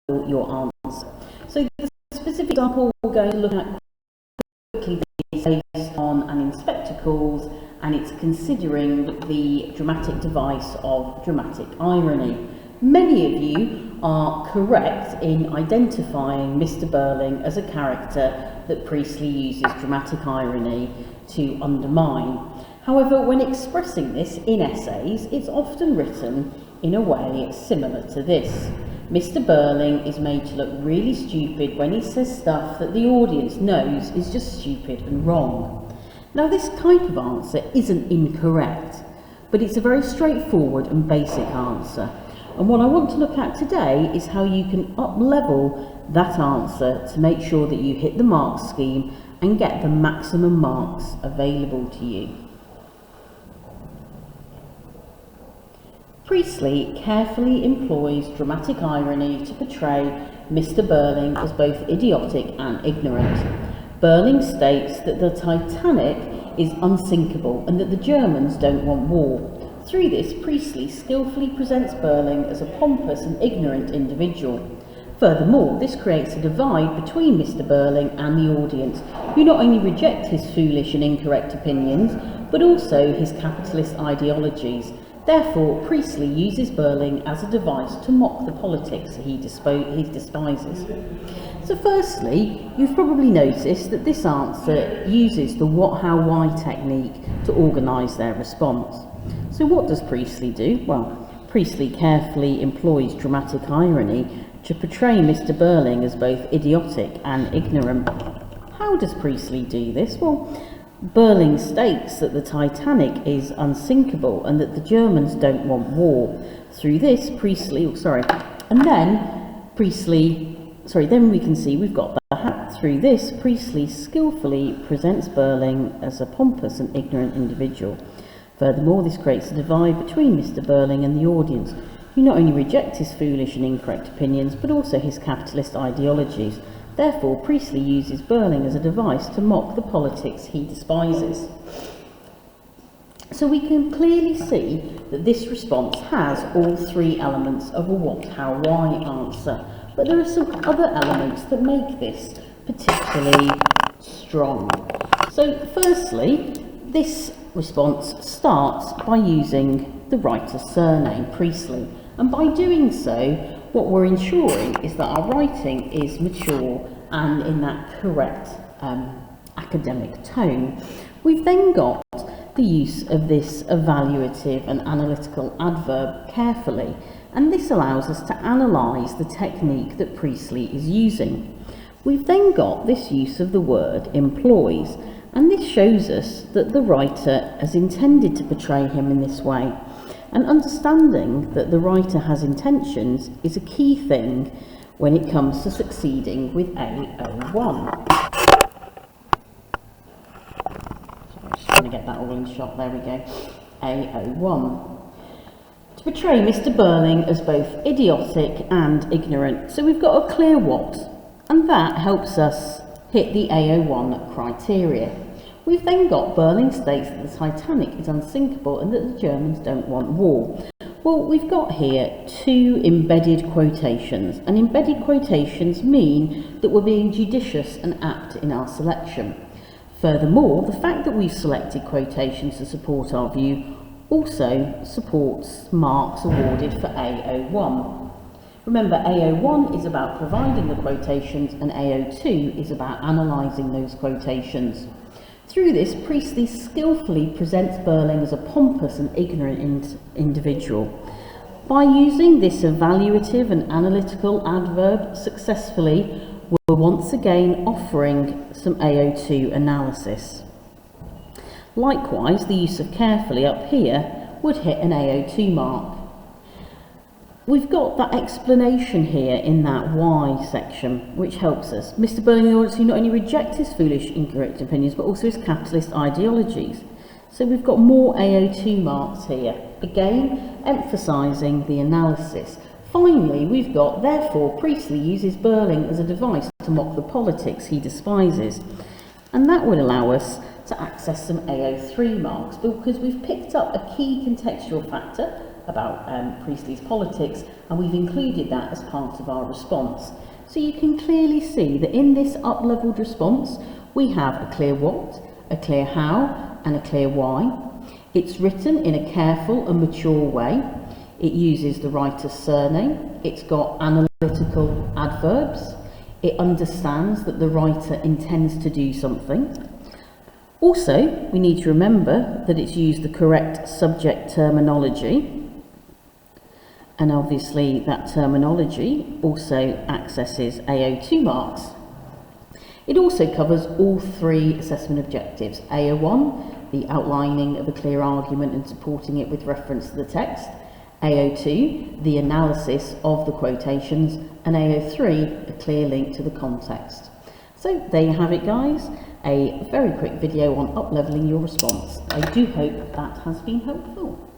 your answer. So the specific example we're going to look at quickly is based on an in spectacles, and it's considering the dramatic device of dramatic irony. Many of you are correct in identifying Mr. Burling as a character that Priestley uses dramatic irony to undermine. However, when expressing this in essays, it's often written in a way similar to this. Mr. Burling is made to look really stupid when he says stuff that the audience knows is just stupid and wrong. Now, this type of answer isn't incorrect, but it's a very straightforward and basic answer. And what I want to look at today is how you can up-level that answer to make sure that you hit the mark scheme and get the maximum marks available to you. Priestley carefully employs dramatic irony to portray Mr. Burling as both idiotic and ignorant. Burling states that the Titanic is unsinkable and that the Germans don't want war. Through this, Priestley skillfully presents Burling as a pompous and ignorant individual. Furthermore, this creates a divide between Mr. Burling and the audience, who not only reject his foolish and incorrect opinions, but also his capitalist ideologies. Therefore, Priestley uses Burling as a device to mock the politics he despises. So firstly, you've probably noticed that this answer uses the what, how, why technique to organise their response. So what does Priestley do? Well, Priestley carefully employs dramatic irony to portray Mr. Burling as both idiotic and ignorant. How does Priestley do this? Well, Burling states that the Titanic is unsinkable and that the Germans don't want war. Through this, then we can see we've got the hat. Through this, Priestley skillfully presents Burling as a pompous and ignorant individual. Furthermore, this creates a divide between Mr. Burling and the audience, who not only reject his foolish and incorrect opinions, but also his capitalist ideologies. Therefore, Priestley uses Burling as a device to mock the politics he despises. So we can clearly see that this response has all three elements of a what, how, why answer. But there are some other elements that make this particularly strong. So firstly, this response starts by using the writer's surname, Priestley. And by doing so, what we're ensuring is that our writing is mature and in that correct academic tone. We've then got the use of this evaluative and analytical adverb carefully, and this allows us to analyse the technique that Priestley is using. We've then got this use of the word employs, and this shows us that the writer has intended to portray him in this way. And understanding that the writer has intentions is a key thing when it comes to succeeding with A01. Sorry, just trying to get that all in shot, there we go. A01. To portray Mr. Burling as both idiotic and ignorant. So we've got a clear what, and that helps us hit the A01 criteria. We've then got Burling states that the Titanic is unsinkable and that the Germans don't want war. Well, we've got here two embedded quotations, and embedded quotations mean that we're being judicious and apt in our selection. Furthermore, the fact that we've selected quotations to support our view also supports marks awarded for A01. Remember, A01 is about providing the quotations and A02 is about analysing those quotations. Through this, Priestley skillfully presents Burling as a pompous and ignorant individual. By using this evaluative and analytical adverb successfully, we're once again offering some A02 analysis. Likewise, the use of carefully up here would hit an A02 mark. We've got that explanation here in that why section, which helps us. Mr. Burling, the audience, who not only rejects his foolish, incorrect opinions, but also his capitalist ideologies. So we've got more AO2 marks here, again emphasising the analysis. Finally, we've got, therefore, Priestley uses Burling as a device to mock the politics he despises. And that would allow us to access some AO3 marks, because we've picked up a key contextual factor, about Priestley's politics, and we've included that as part of our response. So you can clearly see that in this up-leveled response, we have a clear what, a clear how, and a clear why. It's written in a careful and mature way. It uses the writer's surname. It's got analytical adverbs. It understands that the writer intends to do something. Also, we need to remember that it's used the correct subject terminology. And obviously that terminology also accesses AO2 marks. It also covers all 3 assessment objectives. AO1, the outlining of a clear argument and supporting it with reference to the text. AO2, the analysis of the quotations. And AO3, a clear link to the context. So there you have it, guys. A very quick video on up-levelling your response. I do hope that has been helpful.